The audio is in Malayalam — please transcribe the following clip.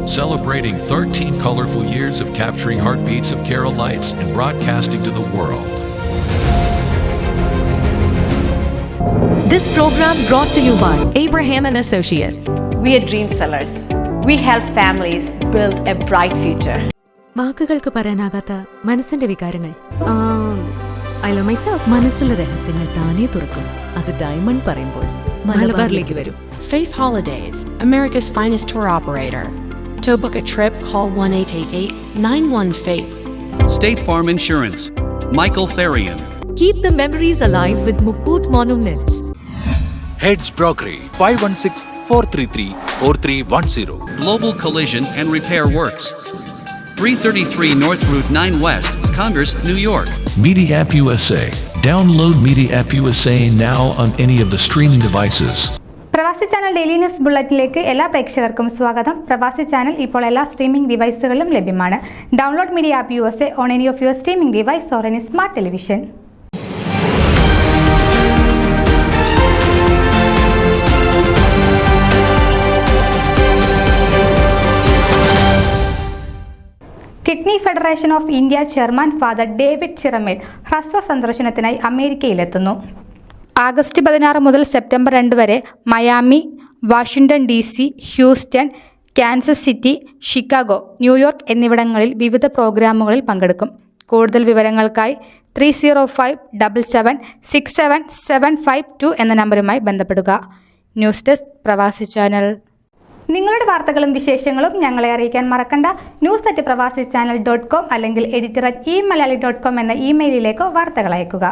celebrating 13 colorful years of capturing heartbeats of Kerala lights and broadcasting to the world. This program brought to you by Abraham and Associates. We are dream sellers. We help families build a bright future. വാക്കുകൾക്ക് പറയാനാകാത്ത മനസ്സിന്റെ വികാരങ്ങൾ. I love myself. മനസ്സിലെ രഹസ്യങ്ങൾ താനേ തുറക്കും. അത് ഡയമണ്ട് പറയുമ്പോൾ മലബാറിലേക്ക് വരും. Faith Holidays, America's finest tour operator. To book a trip, call 1-888-91-FAITH. State Farm Insurance, Michael Therian. Keep the memories alive with Mukut Monuments. Heads Brokery 516-433-4310. Global Collision and Repair Works, 333 North Route 9 West, Congress, New York. Media App USA. Download Media App USA now on any of the streaming devices. പ്രവാസി ചാനൽ ഡെയിലി ന്യൂസ് ബുള്ളറ്റിലേക്ക് എല്ലാ പ്രേക്ഷകർക്കും സ്വാഗതം. പ്രവാസി ചാനൽ ഇപ്പോൾ എല്ലാ സ്ട്രീമിംഗ് ഡിവൈസുകളിലും ലഭ്യമാണ്. Download media app USA on any of your streaming device or any smart television. Kidney federation of India chairman father David Chiramel ഹ്രസ്വ സന്ദർശനത്തിനായി അമേരിക്കയിലെത്തുന്നു. ആഗസ്റ്റ് 16 മുതൽ സെപ്റ്റംബർ 2 വരെ Miami, Washington DC, Houston, Kansas city, Chicago, New York എന്നിവിടങ്ങളിൽ വിവിധ പ്രോഗ്രാമുകളിൽ പങ്കെടുക്കും. കൂടുതൽ വിവരങ്ങൾക്കായി 305-7767-752 എന്ന നമ്പറുമായി ബന്ധപ്പെടുക. ന്യൂസ് ഡെസ്ക് പ്രവാസി ചാനൽ. നിങ്ങളുടെ വാർത്തകളും വിശേഷങ്ങളും ഞങ്ങളെ അറിയിക്കാൻ മറക്കണ്ട. news@pravasichannel.com അല്ലെങ്കിൽ editor@eMalayali.com എന്ന ഇമെയിലിലേക്ക് വാർത്തകൾ അയക്കുക.